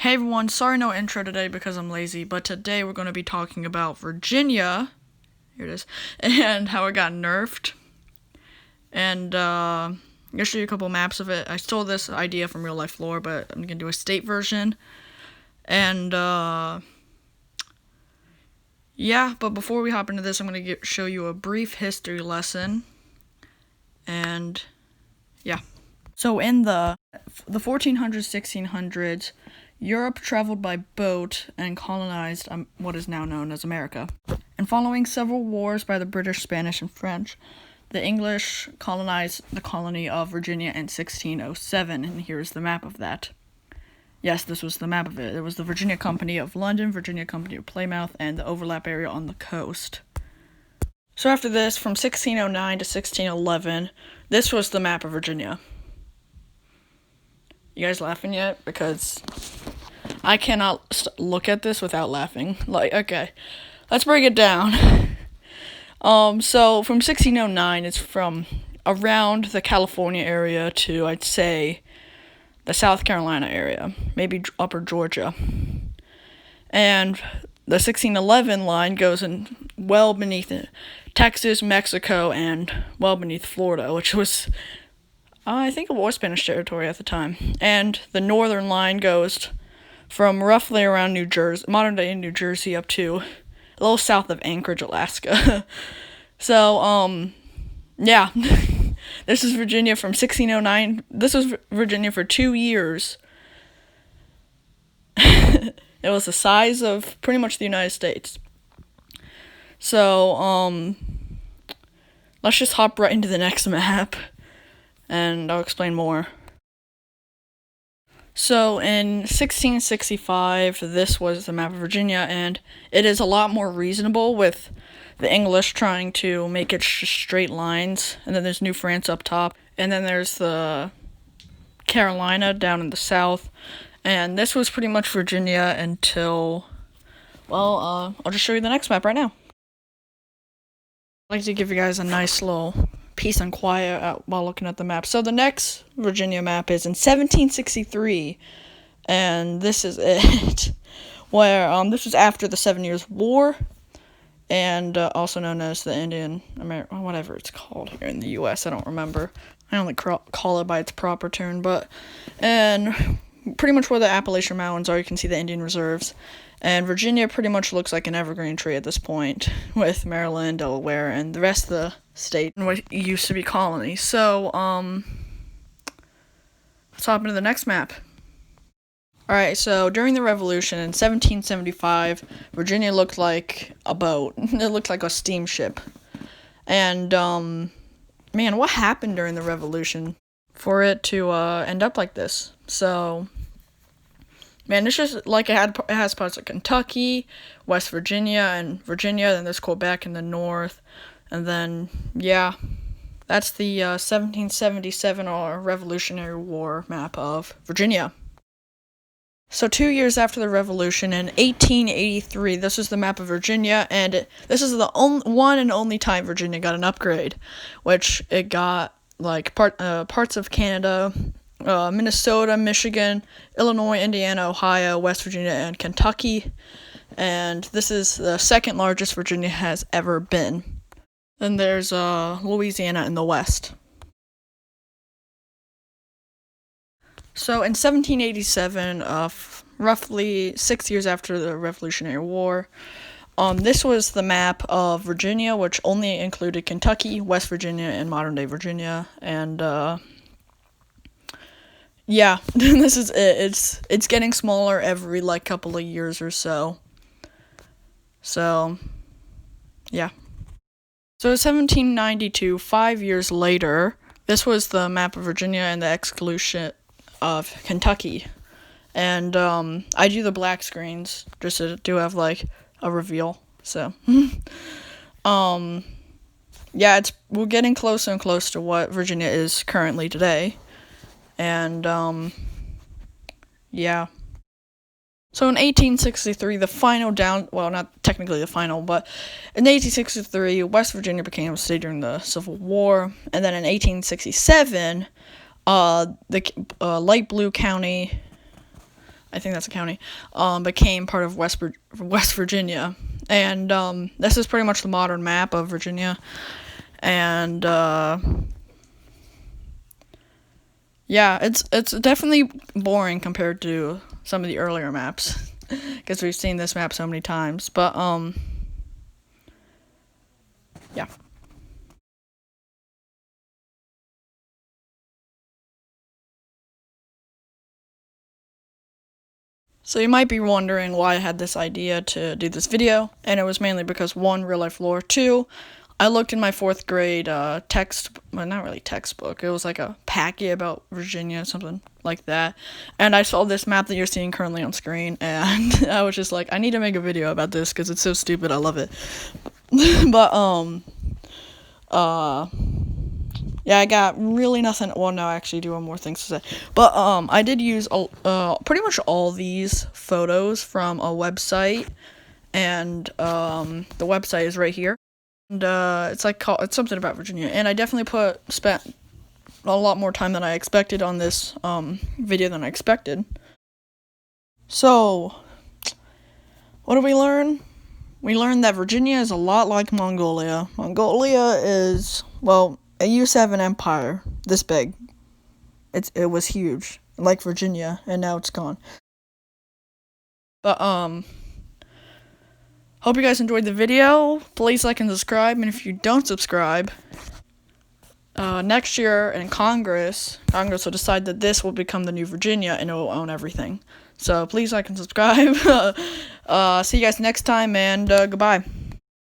Hey everyone, sorry no intro today because I'm lazy, but today we're going to be talking about Virginia, here it is, and how it got nerfed, and I'm going to show you a couple maps of it. I stole this idea from real life lore, but I'm going to do a state version, and yeah, but before we hop into this, I'm going to show you a brief history lesson, and yeah. So in the 1400s, 1600s, Europe traveled by boat and colonized what is now known as America. And following several wars by the British, Spanish, and French, the English colonized the colony of Virginia in 1607, and here's the map of that. Yes, this was the map of it. It was the Virginia Company of London, Virginia Company of Plymouth, and the overlap area on the coast. So after this, from 1609 to 1611, this was the map of Virginia. You guys laughing yet? Because I cannot look at this without laughing. Okay, let's break it down. So from 1609, it's from around the California area to, I'd say, the South Carolina area, maybe upper Georgia. And the 1611 line goes in well beneath it, Texas, Mexico, and well beneath Florida, which was, I think it was Spanish territory at the time. And the northern line goes from roughly around New Jersey, modern-day New Jersey, up to a little south of Anchorage, Alaska. So, yeah. This is Virginia from 1609. This was Virginia for 2 years. It was the size of pretty much the United States. So, let's just hop right into the next map, and I'll explain more. So in 1665, this was the map of Virginia, and it is a lot more reasonable with the English trying to make it straight lines, and then there's New France up top, and then there's the Carolina down in the south, and this was pretty much Virginia until, well, I'll just show you the next map right now. I'd like to give you guys a nice little peace and quiet while looking at the map. So the next Virginia map is in 1763, and this is it, where this was after the 7 Years' War, and also known as the Indian American, whatever it's called here in the U.S. I don't remember. I only call it by its proper term, and pretty much where the Appalachian Mountains are, you can see the Indian reserves. And Virginia pretty much looks like an evergreen tree at this point, with Maryland, Delaware, and the rest of the state, and what used to be colonies. So, let's hop into the next map. Alright, so during the Revolution in 1775, Virginia looked like a boat. It looked like a steamship. And, man, what happened during the Revolution for it to end up like this? So, man, it's just like it has parts of Kentucky, West Virginia, and Virginia, then there's Quebec in the north, and then, yeah, that's the 1777 or Revolutionary War map of Virginia. So 2 years after the Revolution, in 1883, this is the map of Virginia, and this is the one and only time Virginia got an upgrade, which it got, like, parts of Canada, Minnesota, Michigan, Illinois, Indiana, Ohio, West Virginia, and Kentucky. And this is the second largest Virginia has ever been. Then there's Louisiana in the west. So in 1787, roughly 6 years after the Revolutionary War, this was the map of Virginia, which only included Kentucky, West Virginia, and modern-day Virginia. And yeah, this is it. It's getting smaller every, like, couple of years or so. So, yeah. So 1792, 5 years later, this was the map of Virginia and the exclusion of Kentucky. And I do the black screens just to have, like, a reveal. So, yeah, we're getting closer and closer to what Virginia is currently today. And, yeah. So in 1863, the final well, not technically the final, but in 1863, West Virginia became a state during the Civil War. And then in 1867, the light blue county, I think that's a county, became part of West Virginia. And this is pretty much the modern map of Virginia. And yeah, it's definitely boring compared to some of the earlier maps, because we've seen this map so many times. But yeah. So you might be wondering why I had this idea to do this video, and it was mainly because 1, real life lore, 2, I looked in my 4th grade well, not really textbook, it was like a packet about Virginia, something like that, and I saw this map that you're seeing currently on screen, and I was just like, I need to make a video about this, because it's so stupid, I love it. But, yeah, I got really nothing. Well, no, I actually do have more things to say. But, I did use, pretty much all these photos from a website, and, the website is right here. And, it's something about Virginia, and I definitely spent a lot more time than I expected on this, video than I expected. So, what did we learn? We learned that Virginia is a lot like Mongolia. Mongolia is, well, it used to have an empire this big. It was huge, like Virginia, and now it's gone. But, hope you guys enjoyed the video. Please like and subscribe, and if you don't subscribe, next year in Congress will decide that this will become the new Virginia, and it will own everything. So please like and subscribe. See you guys next time, and goodbye.